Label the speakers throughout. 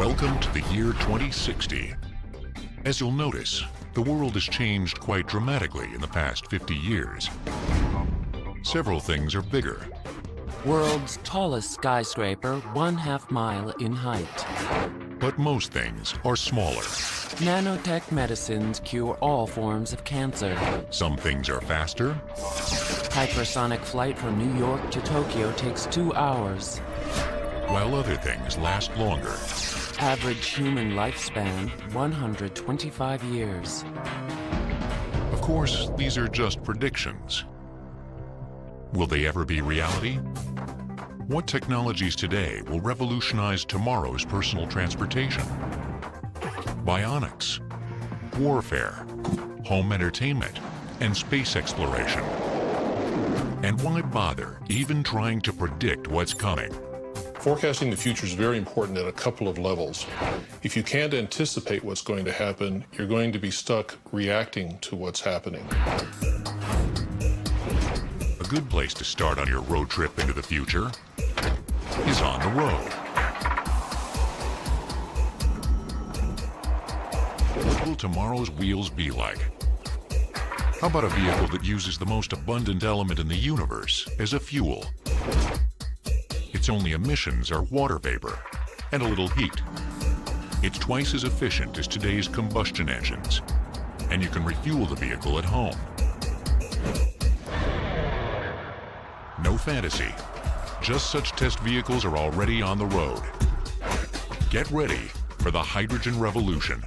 Speaker 1: Welcome to the year 2060. As you'll notice, the world has changed quite dramatically in the past 50 years. Several things are bigger.
Speaker 2: World's tallest skyscraper, 1/2 mile in height.
Speaker 1: But most things are smaller.
Speaker 2: Nanotech medicines cure all forms of cancer.
Speaker 1: Some things are faster.
Speaker 2: Hypersonic flight from New York to Tokyo takes 2 hours.
Speaker 1: While other things last longer.
Speaker 2: Average human lifespan, 125 years.
Speaker 1: Of course, these are just predictions. Will they ever be reality? What technologies today will revolutionize tomorrow's personal transportation? Bionics, warfare, home entertainment, and space exploration. And why bother even trying to predict what's coming?
Speaker 3: Forecasting the future is very important at a couple of levels. If you can't anticipate what's going to happen, you're going to be stuck reacting to what's happening.
Speaker 1: A good place to start on your road trip into the future is on the road. What will tomorrow's wheels be like? How about a vehicle that uses the most abundant element in the universe as a fuel? Its only emissions are water vapor and a little heat. It's twice as efficient as today's combustion engines, and you can refuel the vehicle at home. No fantasy. Just such test vehicles are already on the road. Get ready for the hydrogen revolution.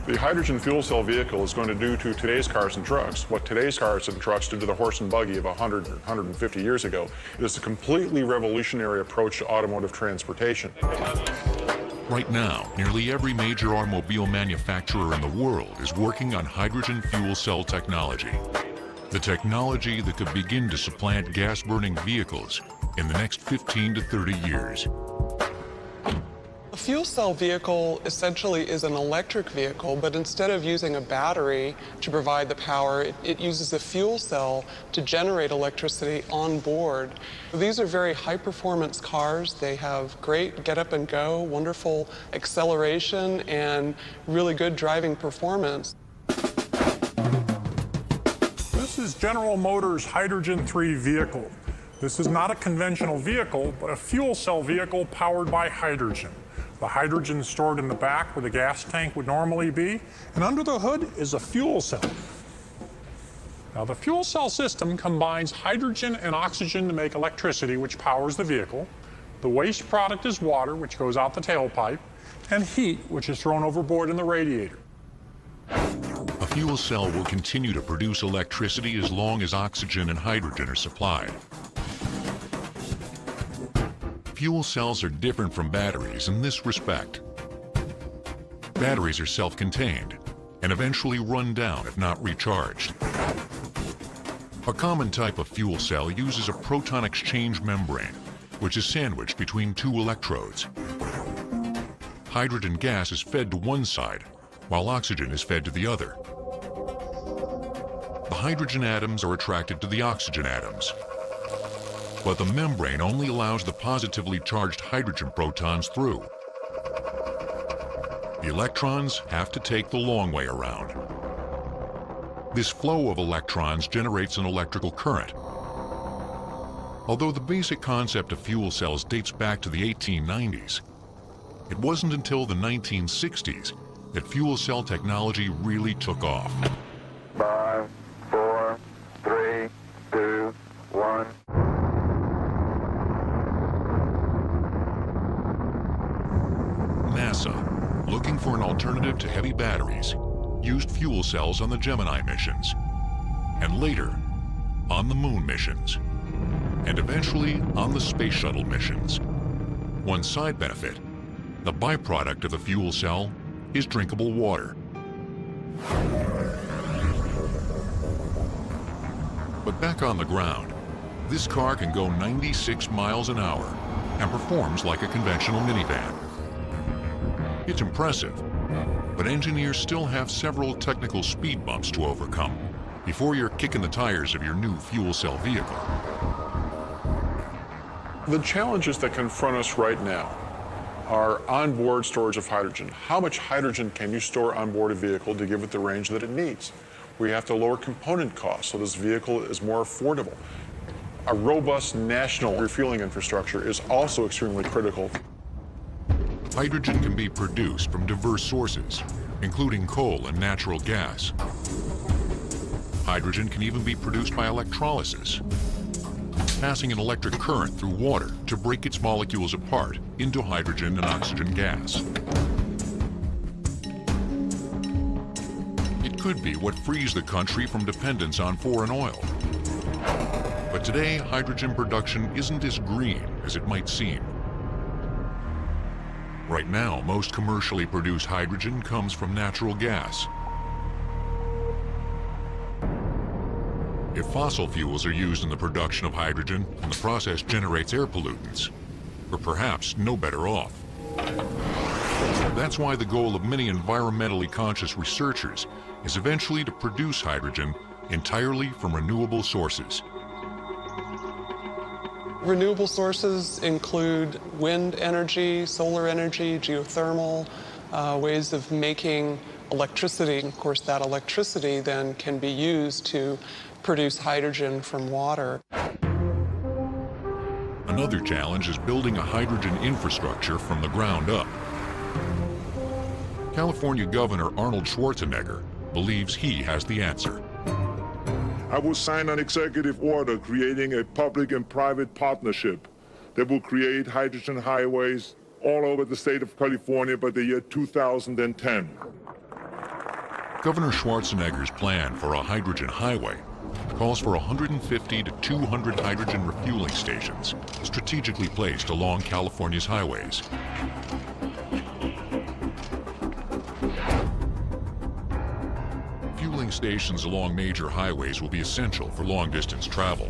Speaker 4: The hydrogen fuel cell vehicle is going to do to today's cars and trucks what today's cars and trucks did to the horse and buggy of 100 or 150 years ago. It is a completely revolutionary approach to automotive transportation.
Speaker 1: Right now, nearly every major automobile manufacturer in the world is working on hydrogen fuel cell technology. The technology that could begin to supplant gas-burning vehicles in the next 15 to 30 years.
Speaker 5: A fuel cell vehicle essentially is an electric vehicle, but instead of using a battery to provide the power, it uses a fuel cell to generate electricity on board. These are very high-performance cars. They have great get up and go, wonderful acceleration, and really good driving performance.
Speaker 6: This is General Motors' Hydrogen 3 vehicle. This is not a conventional vehicle, but a fuel cell vehicle powered by hydrogen. The hydrogen is stored in the back where the gas tank would normally be, and under the hood is a fuel cell. Now, the fuel cell system combines hydrogen and oxygen to make electricity, which powers the vehicle. The waste product is water, which goes out the tailpipe, and heat, which is thrown overboard in the radiator.
Speaker 1: A fuel cell will continue to produce electricity as long as oxygen and hydrogen are supplied. Fuel cells are different from batteries in this respect. Batteries are self-contained and eventually run down if not recharged. A common type of fuel cell uses a proton exchange membrane, which is sandwiched between two electrodes. Hydrogen gas is fed to one side, while oxygen is fed to the other. The hydrogen atoms are attracted to the oxygen atoms. But the membrane only allows the positively charged hydrogen protons through. The electrons have to take the long way around. This flow of electrons generates an electrical current. Although the basic concept of fuel cells dates back to the 1890s, it wasn't until the 1960s that fuel cell technology really took off.
Speaker 7: 5, 4, 3, 2, 1.
Speaker 1: NASA, looking for an alternative to heavy batteries, used fuel cells on the Gemini missions, and later on the moon missions, and eventually on the space shuttle missions. One side benefit, the byproduct of the fuel cell is drinkable water. But back on the ground, this car can go 96 miles an hour and performs like a conventional minivan. It's impressive, but engineers still have several technical speed bumps to overcome before you're kicking the tires of your new fuel cell vehicle.
Speaker 4: The challenges that confront us right now are onboard storage of hydrogen. How much hydrogen can you store on board a vehicle to give it the range that it needs? We have to lower component costs so this vehicle is more affordable. A robust national refueling infrastructure is also extremely critical.
Speaker 1: Hydrogen can be produced from diverse sources, including coal and natural gas. Hydrogen can even be produced by electrolysis, passing an electric current through water to break its molecules apart into hydrogen and oxygen gas. It could be what frees the country from dependence on foreign oil. But today, hydrogen production isn't as green as it might seem. Right now, most commercially produced hydrogen comes from natural gas. If fossil fuels are used in the production of hydrogen and the process generates air pollutants, we're perhaps no better off. That's why the goal of many environmentally conscious researchers is eventually to produce hydrogen entirely from renewable sources.
Speaker 5: Renewable sources include wind energy, solar energy, geothermal, ways of making electricity. Of course, that electricity then can be used to produce hydrogen from water.
Speaker 1: Another challenge is building a hydrogen infrastructure from the ground up. California Governor Arnold Schwarzenegger believes he has the answer.
Speaker 8: I will sign an executive order creating a public and private partnership that will create hydrogen highways all over the state of California by the year 2010.
Speaker 1: Governor Schwarzenegger's plan for a hydrogen highway calls for 150 to 200 hydrogen refueling stations strategically placed along California's highways. Fueling stations along major highways will be essential for long-distance travel.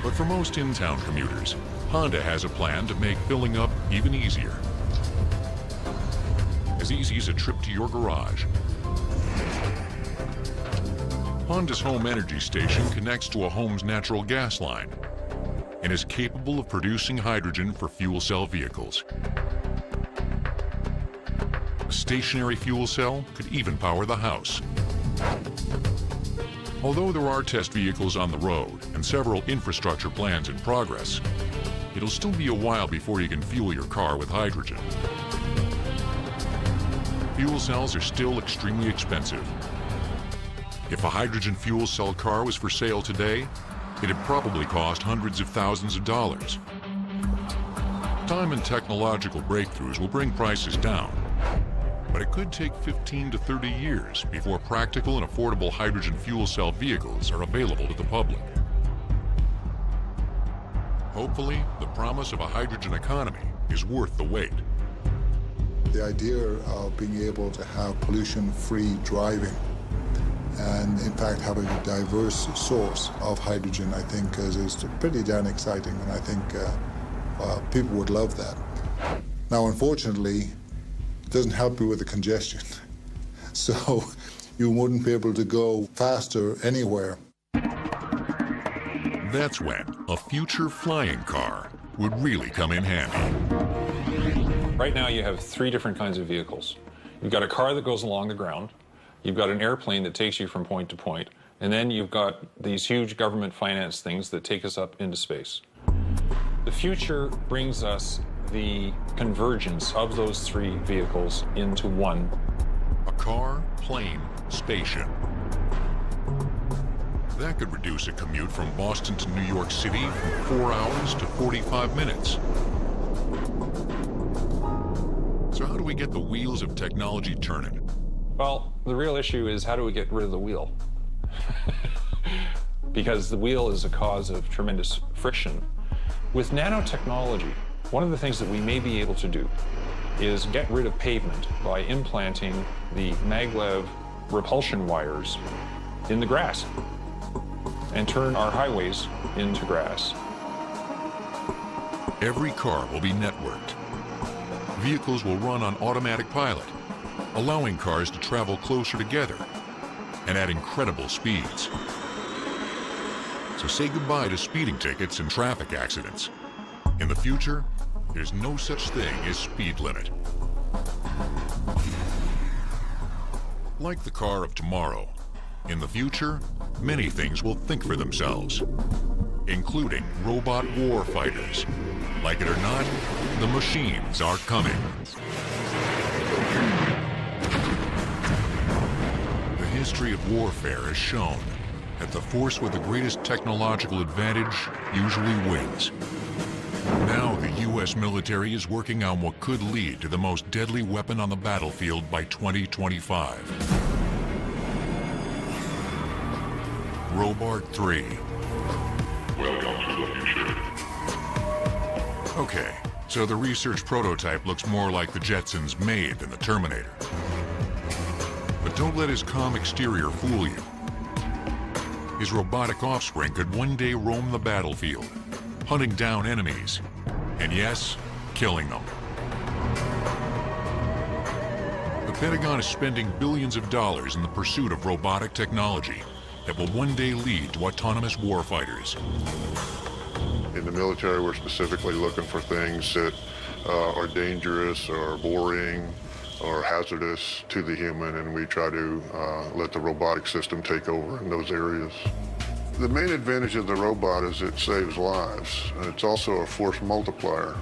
Speaker 1: But for most in-town commuters, Honda has a plan to make filling up even easier. As easy as a trip to your garage. Honda's home energy station connects to a home's natural gas line and is capable of producing hydrogen for fuel cell vehicles. A stationary fuel cell could even power the house. Although there are test vehicles on the road and several infrastructure plans in progress, it'll still be a while before you can fuel your car with hydrogen. Fuel cells are still extremely expensive. If a hydrogen fuel cell car was for sale today, it'd probably cost hundreds of thousands of dollars. Time and technological breakthroughs will bring prices down, but it could take 15 to 30 years before practical and affordable hydrogen fuel cell vehicles are available to the public. Hopefully, the promise of a hydrogen economy is worth the wait.
Speaker 9: The idea of being able to have pollution-free driving and in fact having a diverse source of hydrogen, I think is pretty darn exciting, and I think people would love that. Now, unfortunately, it doesn't help you with the congestion, so you wouldn't be able to go faster anywhere.
Speaker 1: That's when a future flying car would really come in handy.
Speaker 3: Right now you have three different kinds of vehicles. You've got a car that goes along the ground, you've got an airplane that takes you from point to point, and then you've got these huge government-financed things that take us up into space. The future brings us the convergence of those three vehicles into one.
Speaker 1: A car, plane, station. That could reduce a commute from Boston to New York City from 4 hours to 45 minutes. So how do we get the wheels of technology turning?
Speaker 3: Well, the real issue is how do we get rid of the wheel? Because the wheel is a cause of tremendous friction. With nanotechnology, one of the things that we may be able to do is get rid of pavement by implanting the maglev repulsion wires in the grass and turn our highways into grass.
Speaker 1: Every car will be networked. Vehicles will run on automatic pilot, allowing cars to travel closer together and at incredible speeds. So say goodbye to speeding tickets and traffic accidents. In the future, there's no such thing as speed limit. Like the car of tomorrow, in the future, many things will think for themselves, including robot war fighters. Like it or not, the machines are coming. The history of warfare has shown that the force with the greatest technological advantage usually wins. Now the U.S. military is working on what could lead to the most deadly weapon on the battlefield by 2025. Robot 3.
Speaker 8: Welcome to the future.
Speaker 1: Okay, so the research prototype looks more like the Jetsons' Maid than the Terminator. But don't let his calm exterior fool you. His robotic offspring could one day roam the battlefield, hunting down enemies, and yes, killing them. The Pentagon is spending billions of dollars in the pursuit of robotic technology that will one day lead to autonomous warfighters.
Speaker 8: In the military, we're specifically looking for things that are dangerous or boring or hazardous to the human, and we try to let the robotic system take over in those areas. The main advantage of the robot is it saves lives, and it's also a force multiplier.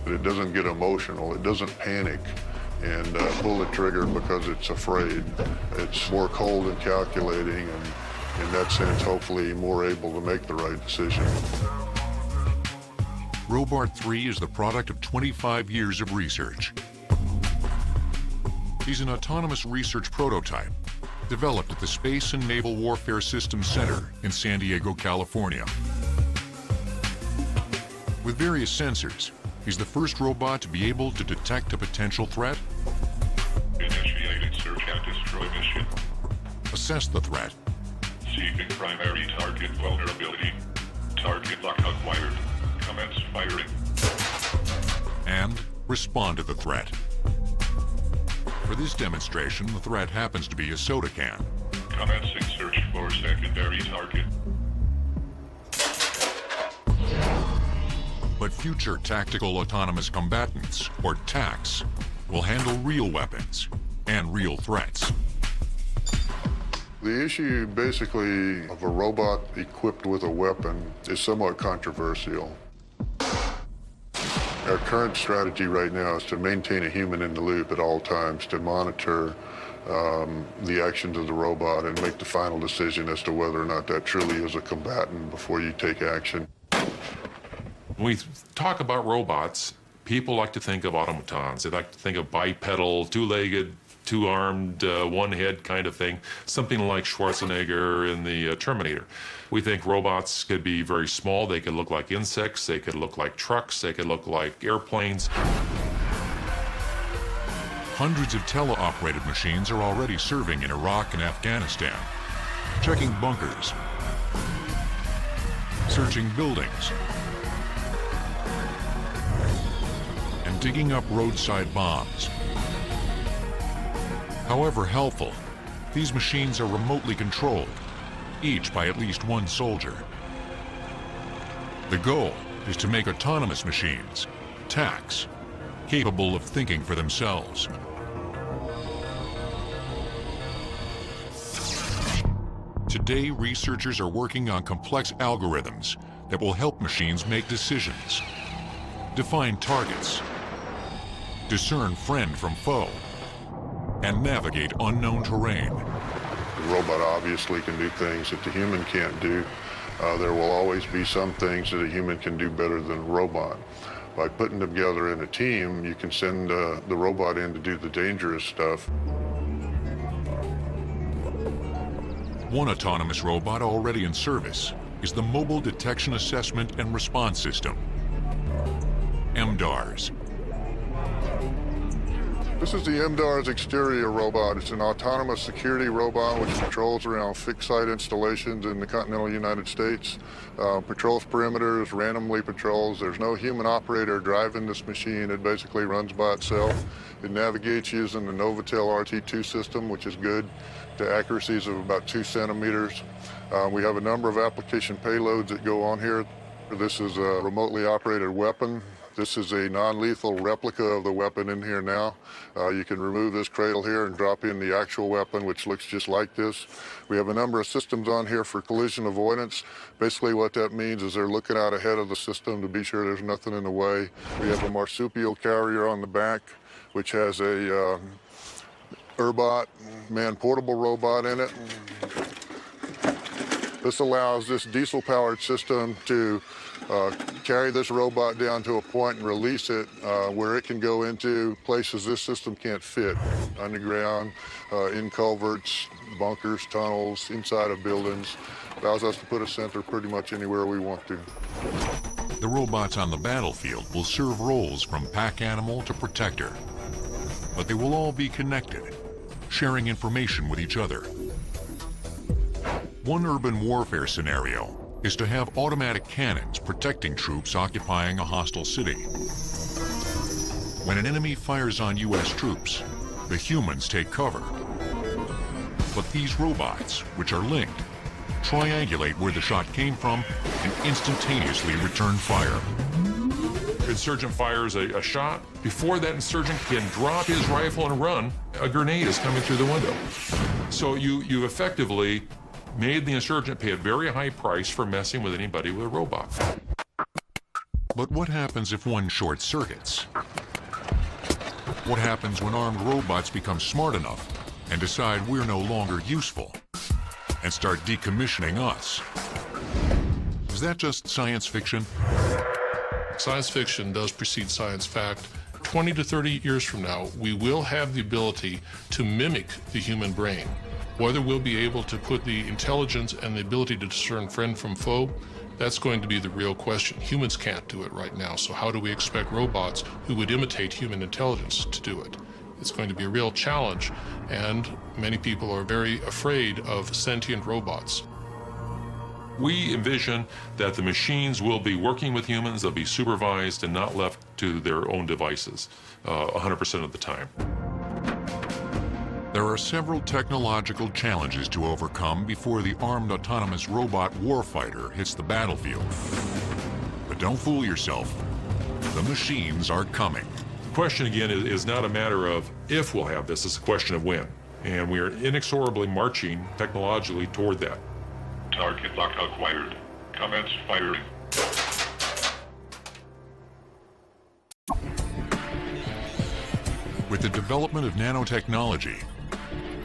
Speaker 8: It doesn't get emotional, it doesn't panic and pull the trigger because it's afraid. It's more cold and calculating, and in that sense, hopefully more able to make the right decision.
Speaker 1: Robot 3 is the product of 25 years of research. He's an autonomous research prototype developed at the Space and Naval Warfare Systems Center in San Diego, California. With various sensors, he's the first robot to be able to detect a potential threat,
Speaker 8: Initiating search and destroy mission.
Speaker 1: assess the threat,
Speaker 8: Seeking primary target vulnerability. Target lock acquired. Commence firing.
Speaker 1: and respond to the threat. For this demonstration, the threat happens to be a soda can.
Speaker 8: Commencing search for secondary target.
Speaker 1: But future tactical autonomous combatants, or TACs, will handle real weapons and real threats.
Speaker 8: The issue, basically, of a robot equipped with a weapon is somewhat controversial. Our current strategy right now is to maintain a human in the loop at all times, to monitor the actions of the robot and make the final decision as to whether or not that truly is a combatant before you take action.
Speaker 10: When we talk about robots, people like to think of automatons. They like to think of bipedal, two-legged, two-armed, one-head kind of thing, something like Schwarzenegger in the Terminator. We think robots could be very small. They could look like insects. They could look like trucks. They could look like airplanes.
Speaker 1: Hundreds of teleoperated machines are already serving in Iraq and Afghanistan, checking bunkers, searching buildings, and digging up roadside bombs. However helpful, these machines are remotely controlled, each by at least one soldier. The goal is to make autonomous machines, TACs, capable of thinking for themselves. Today, researchers are working on complex algorithms that will help machines make decisions, define targets, discern friend from foe, and navigate unknown terrain.
Speaker 8: The robot obviously can do things that the human can't do. There will always be some things that a human can do better than a robot. By putting them together in a team, you can send the robot in to do the dangerous stuff.
Speaker 1: One autonomous robot already in service is the Mobile Detection Assessment and Response System, MDARS.
Speaker 8: This is the MDARS exterior robot. It's an autonomous security robot which patrols around fixed site installations in the continental United States. Patrols perimeters, randomly patrols. There's no human operator driving this machine. It basically runs by itself. It navigates using the Novatel RT2 system, which is good to accuracies of about 2 centimeters. We have a number of application payloads that go on here. This is a remotely operated weapon
Speaker 11: This is a non-lethal replica of the weapon in here now. You can remove this cradle here and drop in the actual weapon, which looks just like this. We have a number of systems on here for collision avoidance. Basically what that means is they're looking out ahead of the system to be sure there's nothing in the way. We have a marsupial carrier on the back, which has a Urbot, man-portable robot in it. This allows this diesel-powered system to carry this robot down to a point and release it where it can go into places this system can't fit. Underground, in culverts, bunkers, tunnels, inside of buildings. Allows us to put a sensor pretty much anywhere we want to.
Speaker 1: The robots on the battlefield will serve roles from pack animal to protector. But they will all be connected, sharing information with each other. One urban warfare scenario is to have automatic cannons protecting troops occupying a hostile city. When an enemy fires on U.S. troops, the humans take cover. But these robots, which are linked, triangulate where the shot came from and instantaneously return fire.
Speaker 10: Insurgent fires a shot. Before that insurgent can drop his rifle and run, a grenade is coming through the window. So you effectively made the insurgent pay a very high price for messing with anybody with a robot.
Speaker 1: But what happens if one short circuits? What happens when armed robots become smart enough and decide we're no longer useful and start decommissioning us? Is that just science fiction?
Speaker 12: Science fiction does precede science fact. 20 to 30 years from now, we will have the ability to mimic the human brain. Whether we'll be able to put the intelligence and the ability to discern friend from foe, that's going to be the real question. Humans can't do it right now, so how do we expect robots who would imitate human intelligence to do it? It's going to be a real challenge, and many people are very afraid of sentient robots.
Speaker 10: We envision that the machines will be working with humans, they'll be supervised and not left to their own devices 100% of the time.
Speaker 1: There are several technological challenges to overcome before the armed autonomous robot warfighter hits the battlefield. But don't fool yourself. The machines are coming.
Speaker 10: The question again is not a matter of if we'll have this, it's a question of when. And we are inexorably marching technologically toward that.
Speaker 8: Target lock acquired. Commence firing.
Speaker 1: With the development of nanotechnology,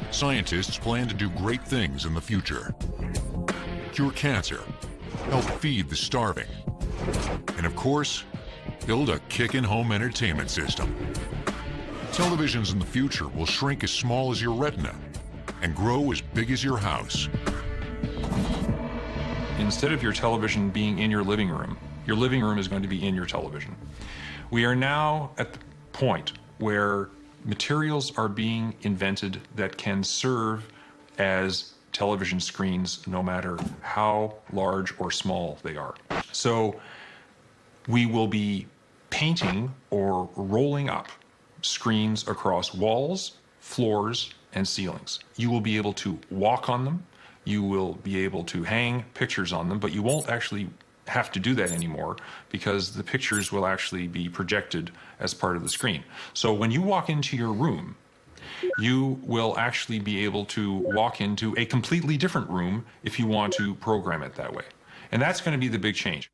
Speaker 1: scientists plan to do great things in the future. Cure cancer, help feed the starving, and of course, build a kickin' home entertainment system. Televisions in the future will shrink as small as your retina and grow as big as your house.
Speaker 3: Instead of your television being in your living room is going to be in your television. We are now at the point where materials are being invented that can serve as television screens no matter how large or small they are. So we will be painting or rolling up screens across walls, floors, and ceilings. You will be able to walk on them. You will be able to hang pictures on them, but you won't actually have to do that anymore because the pictures will actually be projected as part of the screen. So when you walk into your room, you will actually be able to walk into a completely different room if you want to program it that way. And that's going to be the big change.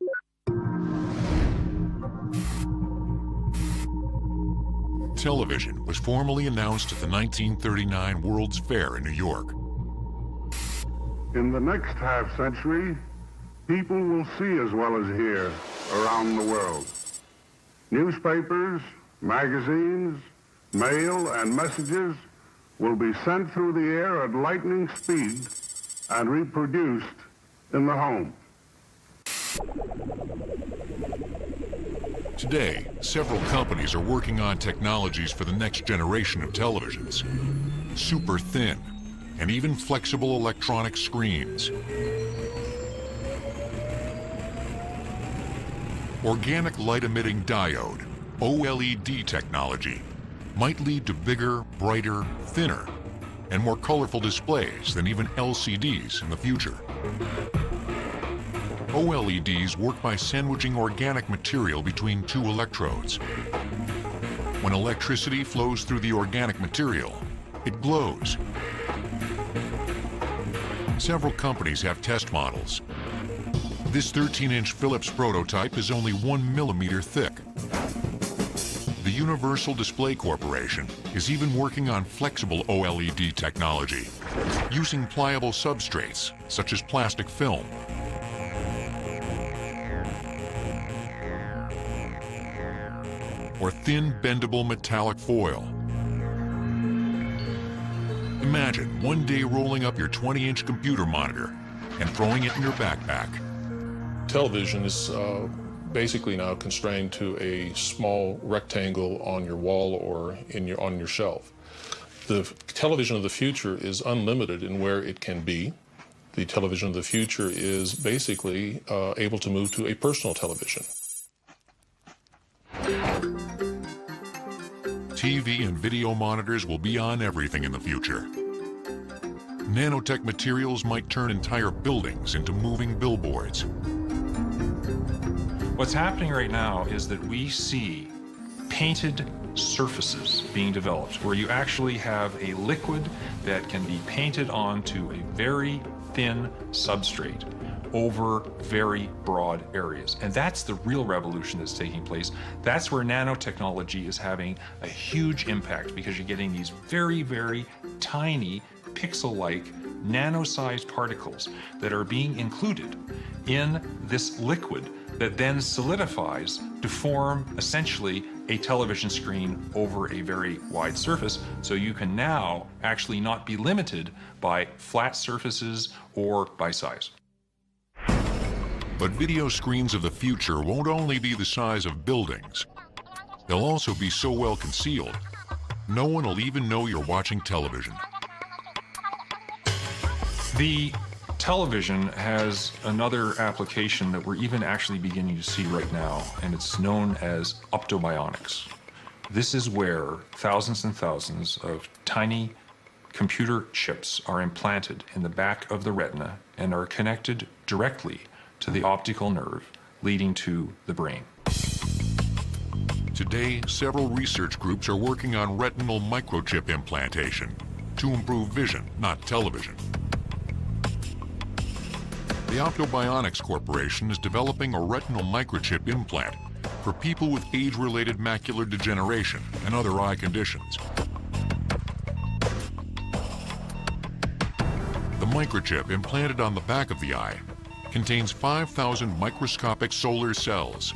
Speaker 1: Television was formally announced at the 1939 World's Fair in New York.
Speaker 13: In the next half-century, people will see as well as hear around the world. Newspapers, magazines, mail, and messages will be sent through the air at lightning speed and reproduced in the home.
Speaker 1: Today, several companies are working on technologies for the next generation of televisions. Super thin and even flexible electronic screens. Organic light-emitting diode, OLED technology, might lead to bigger, brighter, thinner, and more colorful displays than even LCDs in the future. OLEDs work by sandwiching organic material between two electrodes. When electricity flows through the organic material, it glows. Several companies have test models. This 13-inch Philips prototype is only 1 millimeter thick. The Universal Display Corporation is even working on flexible OLED technology, using pliable substrates such as plastic film. Or thin, bendable metallic foil. Imagine one day rolling up your 20-inch computer monitor and throwing it in your backpack.
Speaker 12: Television is basically now constrained to a small rectangle on your wall or on your shelf. The television of the future is unlimited in where it can be. The television of the future is basically able to move to a personal television.
Speaker 1: TV and video monitors will be on everything in the future. Nanotech materials might turn entire buildings into moving billboards.
Speaker 3: What's happening right now is that we see painted surfaces being developed where you actually have a liquid that can be painted onto a very thin substrate over very broad areas. And that's the real revolution that's taking place. That's where nanotechnology is having a huge impact, because you're getting these very, very tiny pixel-like nano-sized particles that are being included in this liquid that then solidifies to form essentially a television screen over a very wide surface. So you can now actually not be limited by flat surfaces or by size.
Speaker 1: But video screens of the future won't only be the size of buildings. They'll also be so well concealed, no one will even know you're watching television.
Speaker 3: The television has another application that we're even actually beginning to see right now, and it's known as optobionics. This is where thousands and thousands of tiny computer chips are implanted in the back of the retina and are connected directly to the optical nerve, leading to the brain.
Speaker 1: Today, several research groups are working on retinal microchip implantation to improve vision, not television. The Optobionics Corporation is developing a retinal microchip implant for people with age-related macular degeneration and other eye conditions. The microchip implanted on the back of the eye contains 5,000 microscopic solar cells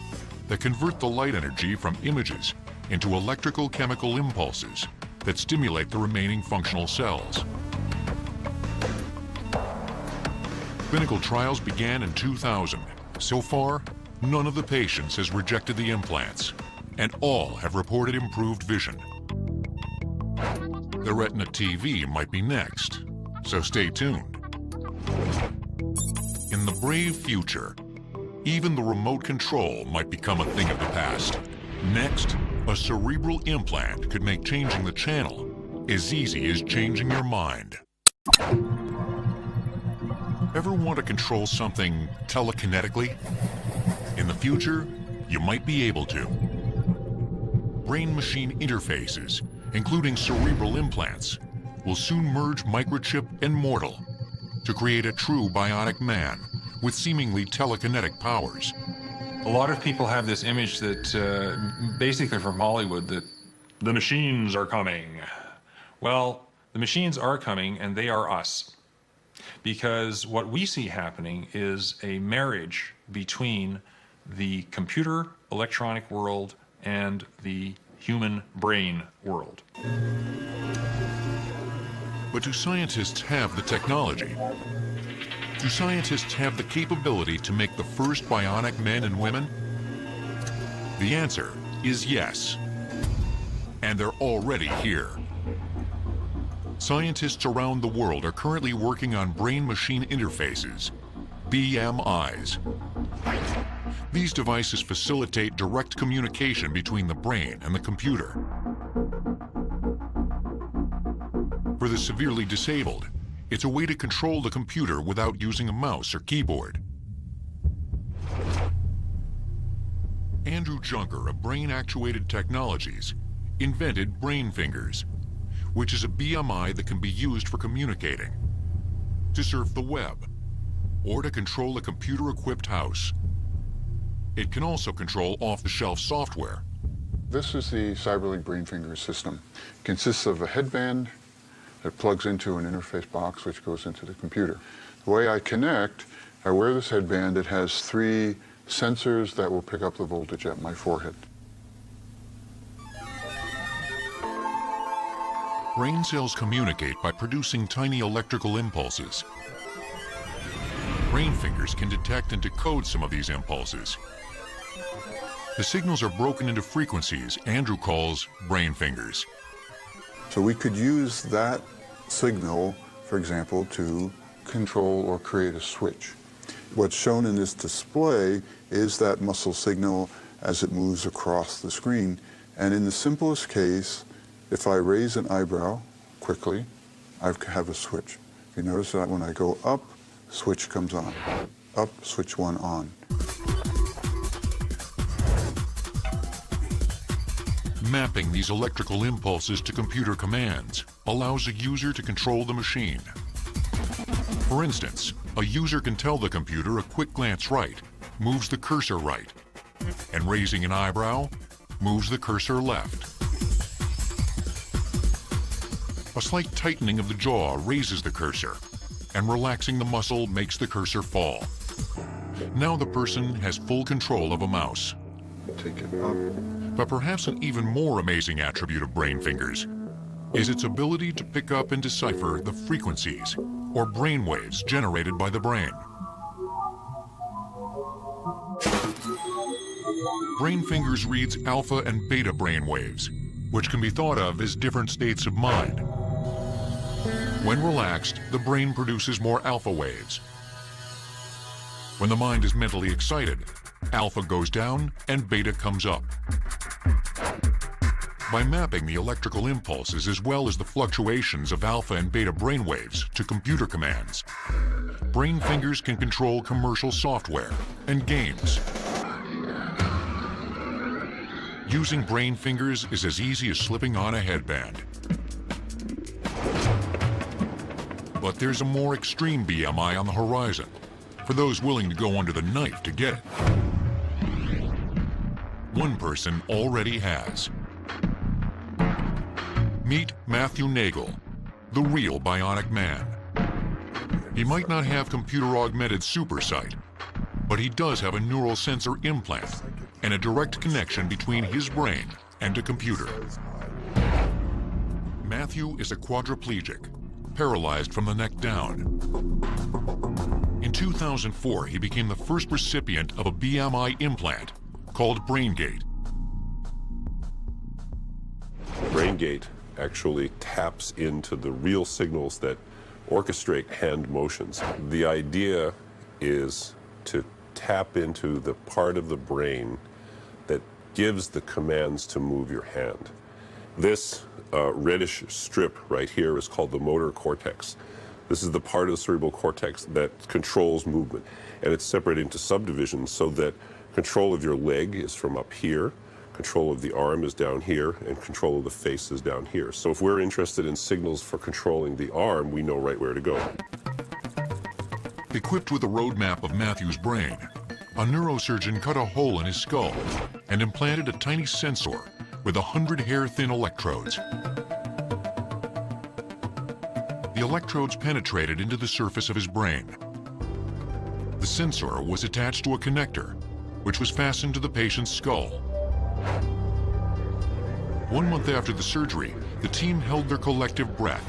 Speaker 1: that convert the light energy from images into electrical chemical impulses that stimulate the remaining functional cells. Clinical trials began in 2000. So far, none of the patients has rejected the implants, and all have reported improved vision. The Retina TV might be next, so stay tuned. In the brave future, even the remote control might become a thing of the past. Next, a cerebral implant could make changing the channel as easy as changing your mind. Ever want to control something telekinetically? In the future, you might be able to. Brain-machine interfaces, including cerebral implants, will soon merge microchip and mortal to create a true bionic man with seemingly telekinetic powers.
Speaker 3: A lot of people have this image that, basically from Hollywood, that the machines are coming. Well, the machines are coming, and they are us. Because what we see happening is a marriage between the computer electronic world and the human brain world.
Speaker 1: But do scientists have the technology? Do scientists have the capability to make the first bionic men and women? The answer is yes. And they're already here. Scientists around the world are currently working on brain-machine interfaces, BMIs. These devices facilitate direct communication between the brain and the computer. For the severely disabled, it's a way to control the computer without using a mouse or keyboard. Andrew Junker of Brain Actuated Technologies invented Brain Fingers, which is a BMI that can be used for communicating, to surf the web, or to control a computer-equipped house. It can also control off-the-shelf software.
Speaker 14: This is the CyberLink Brain Fingers system. It consists of a headband that plugs into an interface box which goes into the computer. The way I connect, I wear this headband that has 3 sensors that will pick up the voltage at my forehead.
Speaker 1: Brain cells communicate by producing tiny electrical impulses. Brain Fingers can detect and decode some of these impulses. The signals are broken into frequencies Andrew calls Brain Fingers.
Speaker 14: So we could use that signal, for example, to control or create a switch. What's shown in this display is that muscle signal as it moves across the screen. And in the simplest case, if I raise an eyebrow quickly, I have a switch. You notice that when I go up, switch comes on. Up, switch 1 on.
Speaker 1: Mapping these electrical impulses to computer commands allows a user to control the machine. For instance, a user can tell the computer a quick glance right moves the cursor right, and raising an eyebrow moves the cursor left. A slight tightening of the jaw raises the cursor, and relaxing the muscle makes the cursor fall. Now the person has full control of a mouse.
Speaker 14: Take it up.
Speaker 1: But perhaps an even more amazing attribute of Brain Fingers is its ability to pick up and decipher the frequencies or brain waves generated by the brain. Brain Fingers reads alpha and beta brain waves, which can be thought of as different states of mind. When relaxed, the brain produces more alpha waves. When the mind is mentally excited, alpha goes down and beta comes up. By mapping the electrical impulses as well as the fluctuations of alpha and beta brainwaves to computer commands, Brain Fingers can control commercial software and games. Using Brain Fingers is as easy as slipping on a headband. But there's a more extreme BMI on the horizon for those willing to go under the knife to get it. One person already has. Meet Matthew Nagel, the real bionic man. He might not have computer-augmented supersight, but he does have a neural sensor implant and a direct connection between his brain and a computer. Matthew is a quadriplegic, paralyzed from the neck down. In 2004, he became the first recipient of a BMI implant called BrainGate.
Speaker 15: BrainGate actually taps into the real signals that orchestrate hand motions. The idea is to tap into the part of the brain that gives the commands to move your hand. This reddish strip right here is called the motor cortex. This is the part of the cerebral cortex that controls movement, and it's separated into subdivisions so that control of your leg is from up here, control of the arm is down here, and control of the face is down here. So if we're interested in signals for controlling the arm, we know right where to go.
Speaker 1: Equipped with a roadmap of Matthew's brain, a neurosurgeon cut a hole in his skull and implanted a tiny sensor with 100 hair-thin electrodes. The electrodes penetrated into the surface of his brain. The sensor was attached to a connector, which was fastened to the patient's skull. 1 month after the surgery, the team held their collective breath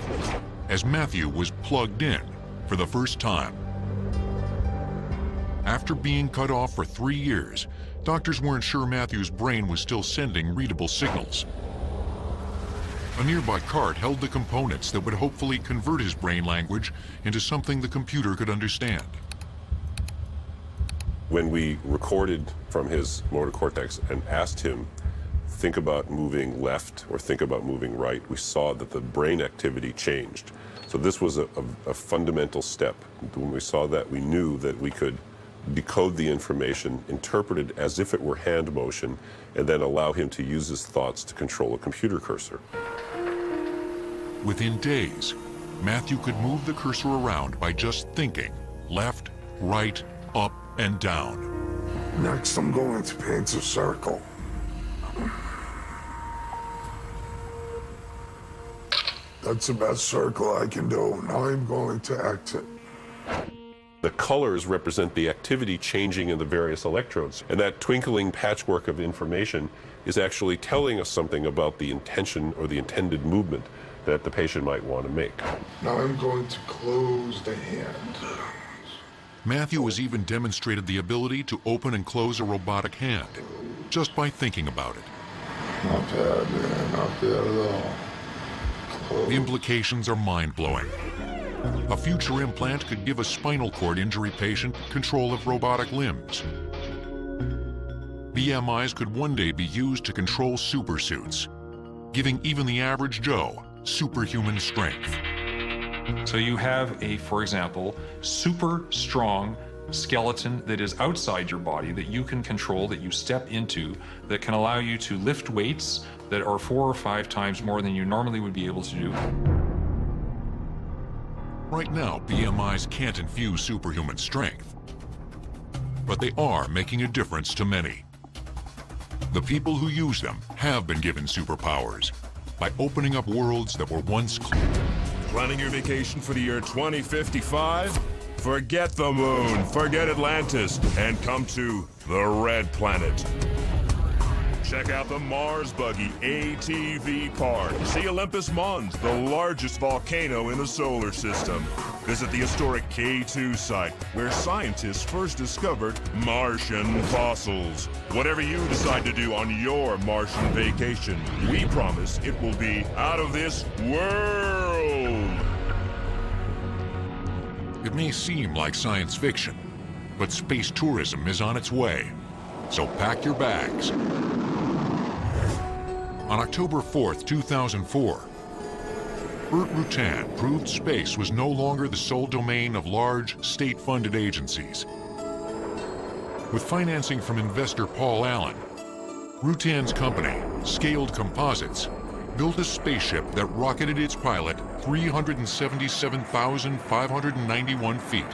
Speaker 1: as Matthew was plugged in for the first time. After being cut off for 3 years, doctors weren't sure Matthew's brain was still sending readable signals. A nearby cart held the components that would hopefully convert his brain language into something the computer could understand.
Speaker 15: When we recorded from his motor cortex and asked him, think about moving left or think about moving right, we saw that the brain activity changed. So this was a fundamental step. When we saw that, we knew that we could decode the information, interpret it as if it were hand motion, and then allow him to use his thoughts to control a computer cursor.
Speaker 1: Within days, Matthew could move the cursor around by just thinking, left, right, up, and down.
Speaker 16: Next, I'm going to paint a circle. That's the best circle I can do. Now I'm going to exit.
Speaker 15: The colors represent the activity changing in the various electrodes, and that twinkling patchwork of information is actually telling us something about the intention or the intended movement that the patient might want to make.
Speaker 16: Now I'm going to close the hand.
Speaker 1: Matthew has even demonstrated the ability to open and close a robotic hand, just by thinking about it.
Speaker 16: Not bad, man. Not bad at all. Close.
Speaker 1: The implications are mind-blowing. A future implant could give a spinal cord injury patient control of robotic limbs. BMIs could one day be used to control supersuits, giving even the average Joe superhuman strength.
Speaker 3: So you have for example, super strong skeleton that is outside your body that you can control, that you step into, that can allow you to lift weights that are 4 or 5 times more than you normally would be able to do.
Speaker 1: Right now, BMIs can't infuse superhuman strength, but they are making a difference to many. The people who use them have been given superpowers by opening up worlds that were once closed.
Speaker 17: Planning your vacation for the year 2055? Forget the moon, forget Atlantis, and come to the Red Planet. Check out the Mars Buggy ATV Park. See Olympus Mons, the largest volcano in the solar system. Visit the historic K2 site, where scientists first discovered Martian fossils. Whatever you decide to do on your Martian vacation, we promise it will be out of this world.
Speaker 1: It may seem like science fiction, but space tourism is on its way. So pack your bags. On October 4th, 2004, Burt Rutan proved space was no longer the sole domain of large, state-funded agencies. With financing from investor Paul Allen, Rutan's company, Scaled Composites, built a spaceship that rocketed its pilot 377,591 feet,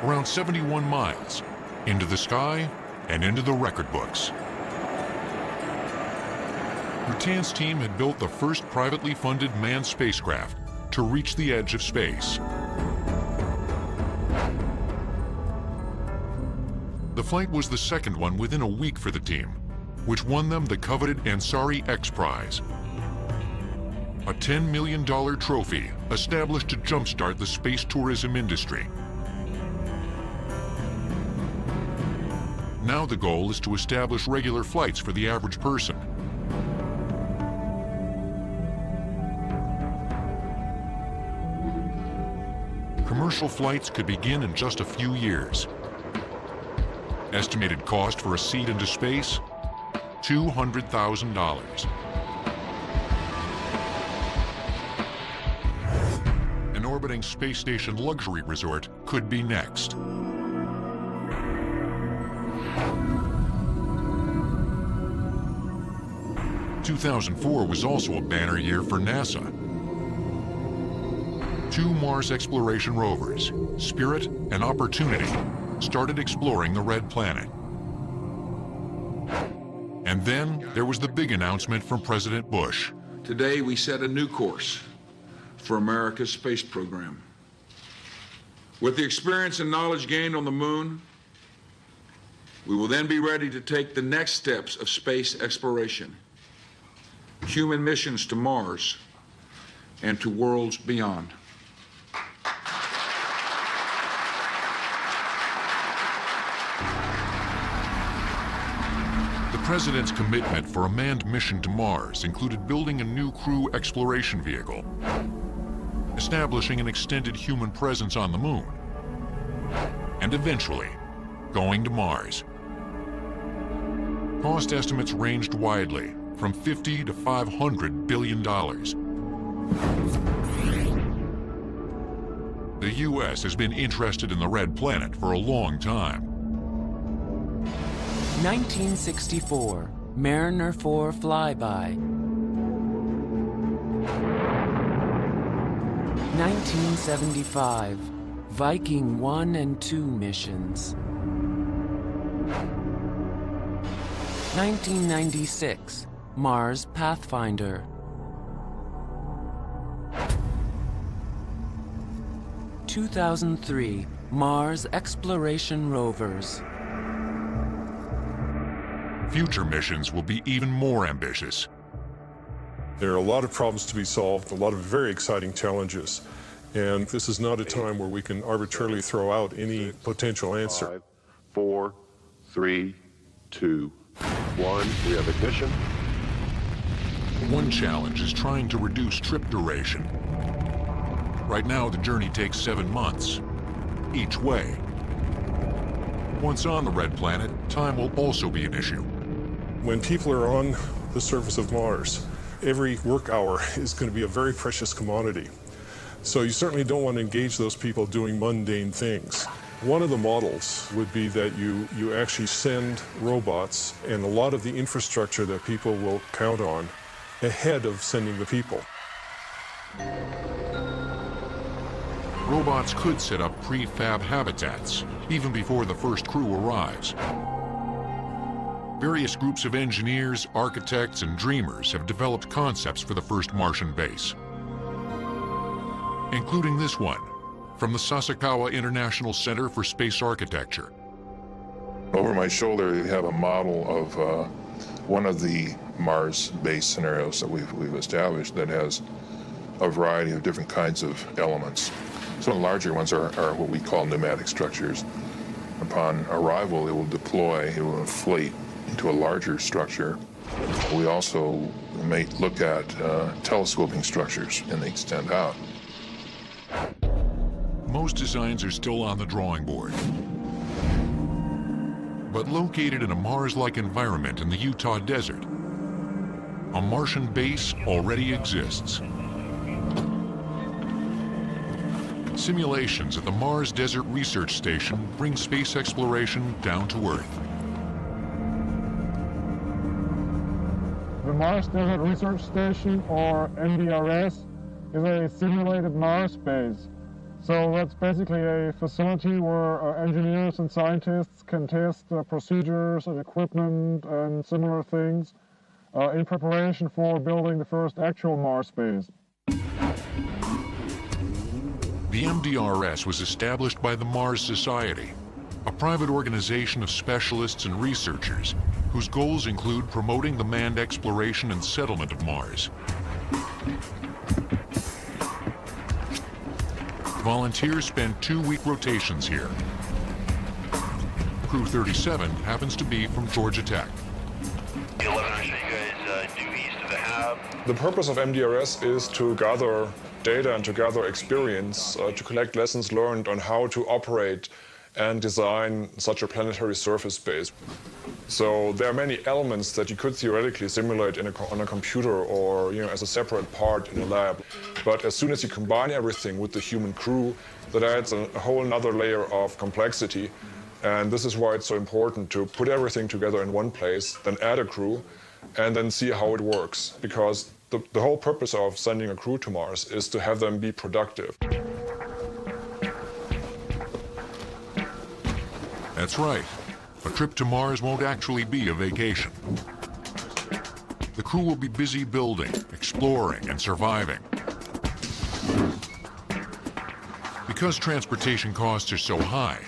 Speaker 1: around 71 miles, into the sky and into the record books. Rutan's team had built the first privately funded manned spacecraft to reach the edge of space. The flight was the second one within a week for the team, which won them the coveted Ansari X Prize, a $10 million trophy established to jumpstart the space tourism industry. Now the goal is to establish regular flights for the average person. Commercial flights could begin in just a few years. Estimated cost for a seat into space, $200,000. An orbiting space station luxury resort could be next. "2004 was also a banner year for NASA. 2 Mars exploration rovers, Spirit and Opportunity, started exploring the Red Planet. And then there was the big announcement from President Bush.
Speaker 18: Today we set a new course for America's space program. With the experience and knowledge gained on the moon, we will then be ready to take the next steps of space exploration, human missions to Mars and to worlds beyond.
Speaker 1: The President's commitment for a manned mission to Mars included building a new crew exploration vehicle, establishing an extended human presence on the moon, and eventually going to Mars. Cost estimates ranged widely, from $50 to $500 billion. The U.S. has been interested in the Red Planet for a long time.
Speaker 2: 1964, Mariner 4 flyby. 1975, Viking 1 and 2 missions. 1996, Mars Pathfinder. 2003, Mars Exploration Rovers.
Speaker 1: Future missions will be even more ambitious.
Speaker 19: There are a lot of problems to be solved, a lot of very exciting challenges. And this is not a time where we can arbitrarily throw out any potential answer.
Speaker 15: 5, 4, 3, 2, 1. We have ignition.
Speaker 1: One challenge is trying to reduce trip duration. Right now, the journey takes 7 months, each way. Once on the red planet, time will also be an issue.
Speaker 19: When people are on the surface of Mars, every work hour is going to be a very precious commodity. So you certainly don't want to engage those people doing mundane things. One of the models would be that you actually send robots and a lot of the infrastructure that people will count on ahead of sending the people.
Speaker 1: Robots could set up prefab habitats even before the first crew arrives. Various groups of engineers, architects, and dreamers have developed concepts for the first Martian base, including this one from the Sasakawa International Center for Space Architecture.
Speaker 20: Over my shoulder, you have a model of one of the Mars base scenarios that we've established that has a variety of different kinds of elements. Some of the larger ones are what we call pneumatic structures. Upon arrival, it will deploy, it will inflate into a larger structure. We also may look at telescoping structures, and they extend out.
Speaker 1: Most designs are still on the drawing board. But located in a Mars-like environment in the Utah desert, a Martian base already exists. Simulations at the Mars Desert Research Station bring space exploration down to Earth.
Speaker 21: The Mars Desert Research Station, or MDRS, is a simulated Mars base. So that's basically a facility where engineers and scientists can test procedures and equipment and similar things in preparation for building the first actual Mars base.
Speaker 1: The MDRS was established by the Mars Society, a private organization of specialists and researchers whose goals include promoting the manned exploration and settlement of Mars. Volunteers spend 2-week rotations here. Crew 37 happens to be from Georgia Tech.
Speaker 22: The 1100 you guys due east of the hab.
Speaker 4: The purpose of MDRS is to gather data and to gather experience, to collect lessons learned on how to operate and design such a planetary surface base. So there are many elements that you could theoretically simulate on a computer or as a separate part in a lab. But as soon as you combine everything with the human crew, that adds a whole other layer of complexity. And this is why it's so important to put everything together in one place, then add a crew, and then see how it works. Because the whole purpose of sending a crew to Mars is to have them be productive.
Speaker 1: That's right. A trip to Mars won't actually be a vacation. The crew will be busy building, exploring, and surviving. Because transportation costs are so high,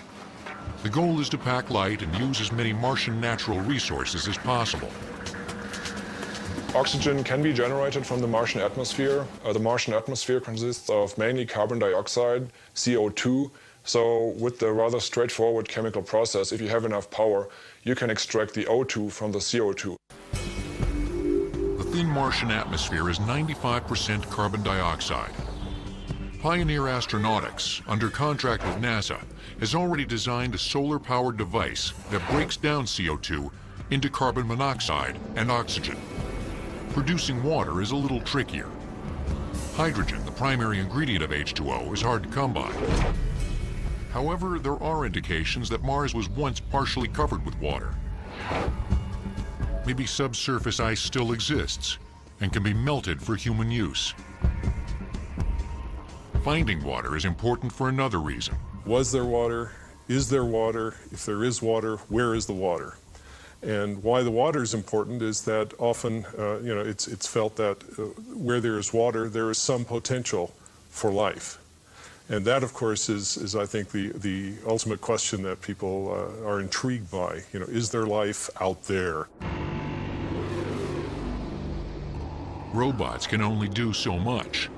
Speaker 1: the goal is to pack light and use as many Martian natural resources as possible.
Speaker 4: Oxygen can be generated from the Martian atmosphere. The Martian atmosphere consists of mainly carbon dioxide, CO2. So with the rather straightforward chemical process, if you have enough power, you can extract the O2 from the CO2.
Speaker 1: The thin Martian atmosphere is 95% carbon dioxide. Pioneer Astronautics, under contract with NASA, has already designed a solar-powered device that breaks down CO2 into carbon monoxide and oxygen. Producing water is a little trickier. Hydrogen, the primary ingredient of H2O, is hard to come by. However, there are indications that Mars was once partially covered with water, Maybe subsurface ice still exists and can be melted for human use. Finding water is important for another reason.
Speaker 19: Was there water? Is there water? If there is water, where is the water? And why the water is important is that often, it's felt that where there is water, there is some potential for life. And that, of course, is I think, the ultimate question that people are intrigued by. Is there life out there?
Speaker 1: Robots can only do so much.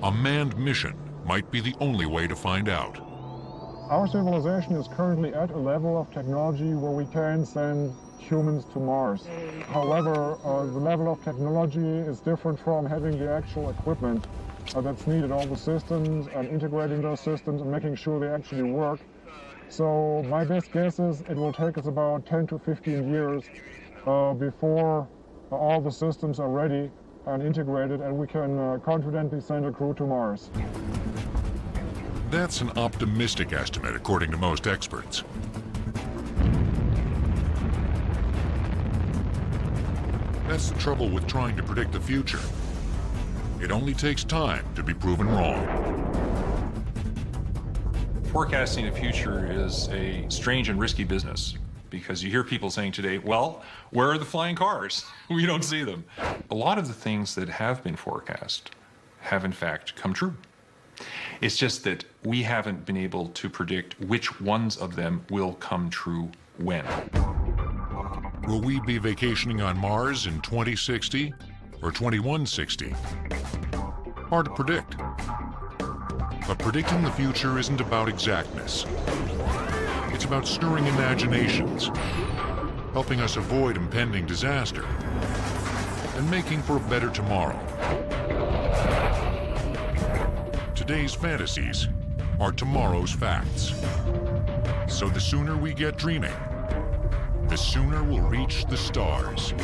Speaker 1: A manned mission might be the only way to find out.
Speaker 21: Our civilization is currently at a level of technology where we can send humans to Mars. However, the level of technology is different from having the actual equipment that's needed, all the systems, and integrating those systems and making sure they actually work. So my best guess is it will take us about 10 to 15 years before all the systems are ready and integrated and we can confidently send a crew to Mars.
Speaker 1: That's an optimistic estimate, according to most experts. That's the trouble with trying to predict the future. It only takes time to be proven wrong.
Speaker 3: Forecasting the future is a strange and risky business because you hear people saying today, well, where are the flying cars? We don't see them. A lot of the things that have been forecast have in fact come true. It's just that we haven't been able to predict which ones of them will come true when.
Speaker 1: Will we be vacationing on Mars in 2060 or 2160? Hard to predict. But predicting the future isn't about exactness. It's about stirring imaginations, helping us avoid impending disaster, and making for a better tomorrow. Today's fantasies are tomorrow's facts. So the sooner we get dreaming, the sooner we'll reach the stars.